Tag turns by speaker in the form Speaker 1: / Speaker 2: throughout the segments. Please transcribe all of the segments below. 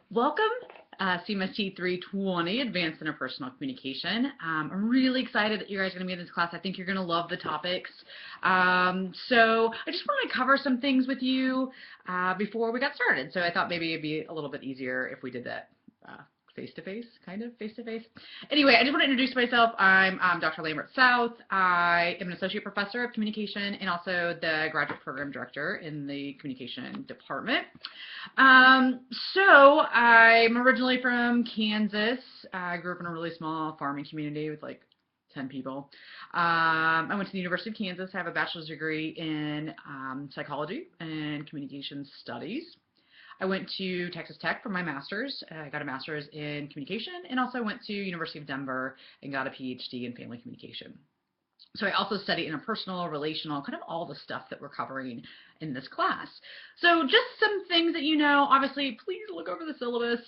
Speaker 1: Welcome, CMST 320, Advanced Interpersonal Communication. I'm really excited that you guys are going to be in this class. I think you're going to love the topics. So I just want to cover some things with you before we got started. So I thought maybe it'd be a little bit easier if we did that face-to-face, kind of face-to-face. Anyway, I just want to introduce myself. I'm Dr. Lambert South. I am an associate professor of communication and also the graduate program director in the communication department. So I'm originally from Kansas. I grew up in a really small farming community with like 10 people. I went to the University of Kansas. I have a bachelor's degree in psychology and communication studies. I went to Texas Tech for my master's. I got a master's in communication and also went to University of Denver and got a PhD in family communication. So I also study interpersonal, relational, kind of all the stuff that we're covering in this class. So just some things that you know. Obviously, please look over the syllabus.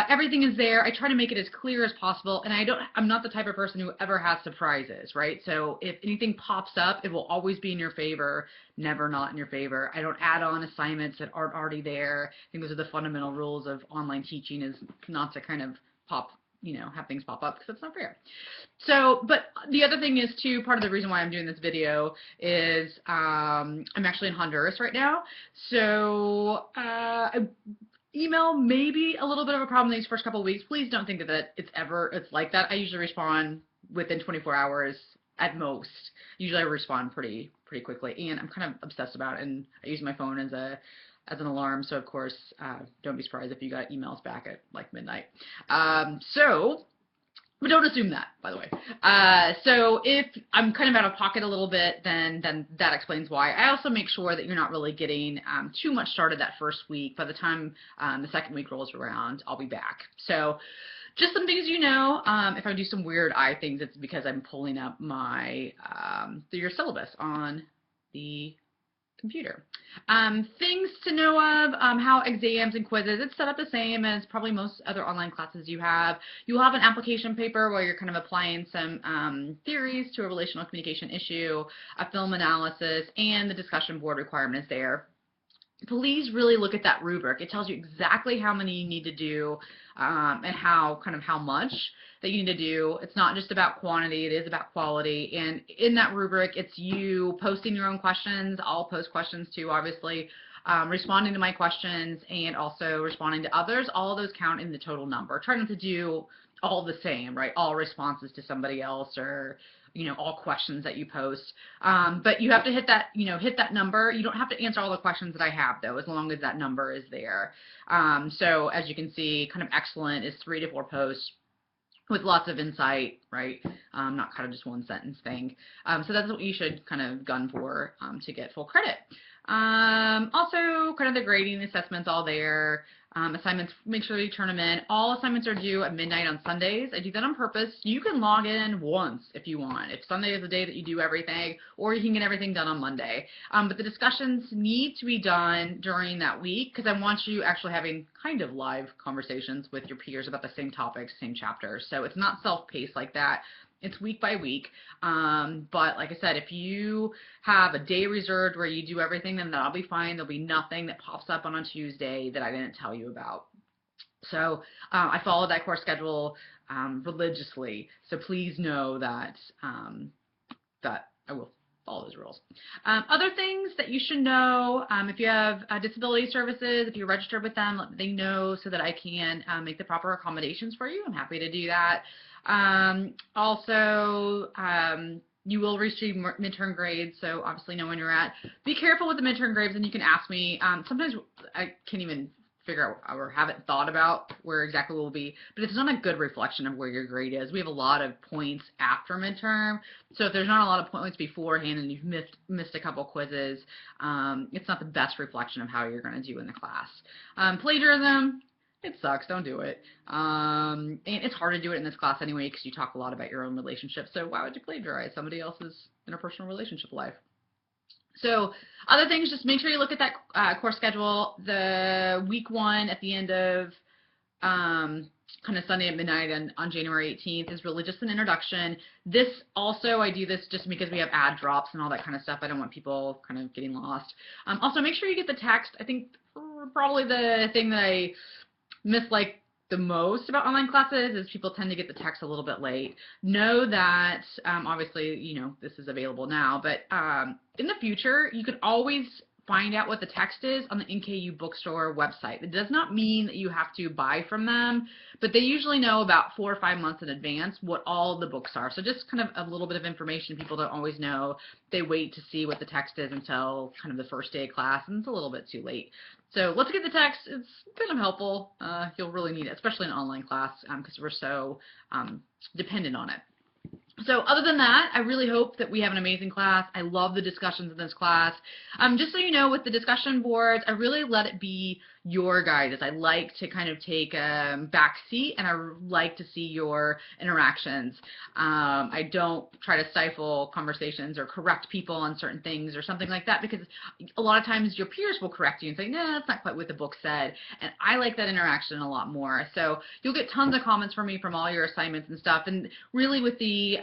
Speaker 1: Everything is there. I try to make it as clear as possible, and I'm not the type of person who ever has surprises, right? So if anything pops up, it will always be in your favor, never not in your favor. I don't add on assignments that aren't already there. I think those are the fundamental rules of online teaching, is not to kind of have things pop up, because that's not fair. So, but the other thing is too, part of the reason why I'm doing this video is I'm actually in Honduras right now. So email may be a little bit of a problem these first couple of weeks. Please don't think that it's like that. I usually respond within 24 hours at most. Usually I respond pretty quickly, and I'm kind of obsessed about it, and I use my phone as an alarm, so of course, don't be surprised if you got emails back at like midnight. But don't assume that, by the way. So if I'm kind of out of pocket a little bit, then that explains why. I also make sure that you're not really getting too much started that first week. By the time the second week rolls around, I'll be back. So just some things you know. If I do some weird eye things, it's because I'm pulling up my your syllabus on the computer. Things to know of, how exams and quizzes, it's set up the same as probably most other online classes you have. You'll have an application paper where you're kind of applying some theories to a relational communication issue, a film analysis, and the discussion board requirement is there. Please really look at that rubric. It tells you exactly how many you need to do and how much that you need to do. It's not just about quantity, it is about quality. And in that rubric, it's you posting your own questions. I'll post questions too, obviously, responding to my questions, and also responding to others. All of those count in the total number. Try not to do all the same, right? All responses to somebody else, or all questions that you post. But you have to hit that number. You don't have to answer all the questions that I have, though, as long as that number is there. So as you can see, kind of excellent is 3 to 4 posts with lots of insight, right? Not kind of just one sentence thing. So that's what you should kind of gun for to get full credit. Also, kind of the grading assessments all there. Assignments, make sure you turn them in. All assignments are due at midnight on Sundays. I do that on purpose. You can log in once if you want. If Sunday is the day that you do everything, or you can get everything done on Monday. But the discussions need to be done during that week, because I want you actually having kind of live conversations with your peers about the same topics, same chapters. So it's not self-paced like that. It's week by week, but like I said, if you have a day reserved where you do everything, then that'll be fine. There'll be nothing that pops up on a Tuesday that I didn't tell you about. So I follow that course schedule religiously, so please know that that I will follow those rules. Other things that you should know, if you have disability services, if you're registered with them, let them know so that I can make the proper accommodations for you. I'm happy to do that. Also, you will receive midterm grades, so obviously know when you're at. Be careful with the midterm grades, and you can ask me. Sometimes I can't even figure out or haven't thought about where exactly we'll be, but it's not a good reflection of where your grade is. We have a lot of points after midterm, so if there's not a lot of points beforehand and you've missed a couple quizzes, it's not the best reflection of how you're going to do in the class. Plagiarism. It sucks. Don't do it. And it's hard to do it in this class anyway, because you talk a lot about your own relationship. So why would you plagiarize somebody else's interpersonal relationship life? So other things, just make sure you look at that course schedule. The week 1 at the end of kind of Sunday at midnight on January 18th is really just an introduction. This also, I do this just because we have ad drops and all that kind of stuff. I don't want people kind of getting lost. Also, make sure you get the text. I think probably the thing that I mislike the most about online classes is people tend to get the text a little bit late. Know that obviously, this is available now, but in the future, you can always find out what the text is on the NKU bookstore website. It does not mean that you have to buy from them, but they usually know about 4 or 5 months in advance what all the books are. So just kind of a little bit of information people don't always know. They wait to see what the text is until kind of the first day of class, and it's a little bit too late. So let's get the text. It's kind of helpful. You'll really need it, especially in online class, because we're so dependent on it. So other than that, I really hope that we have an amazing class. I love the discussions in this class. Just so you know, with the discussion boards, I really let it be your guidance. I like to kind of take a back seat, and I like to see your interactions. I don't try to stifle conversations or correct people on certain things or something like that, because a lot of times your peers will correct you and say, no, that's not quite what the book said. And I like that interaction a lot more. So you'll get tons of comments from me from all your assignments and stuff. And really with the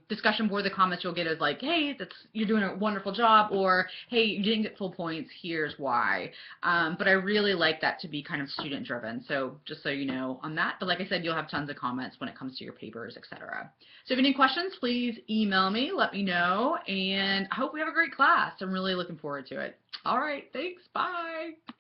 Speaker 1: discussion board, the comments you'll get is like, hey, you're doing a wonderful job, or hey, you didn't get full points, here's why. But I really like that to be kind of student driven. So just so you know on that. But like I said, you'll have tons of comments when it comes to your papers, etc. So if you have any questions, please email me, let me know, and I hope we have a great class. I'm really looking forward to it. All right, thanks, bye.